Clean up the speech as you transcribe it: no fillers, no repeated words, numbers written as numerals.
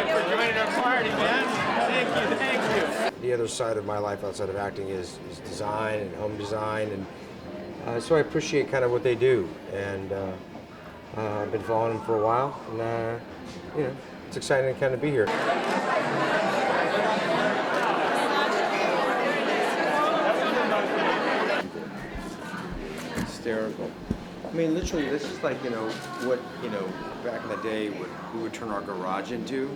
much for joining our party, man. Thank you, thank you. The other side of my life outside of acting is design and home design, and so I appreciate kind of what they do. And I've been following them for a while, and you know, it's exciting to kind of be here. Hysterical. I mean, literally, this is like, what, back in the day, what we would turn our garage into.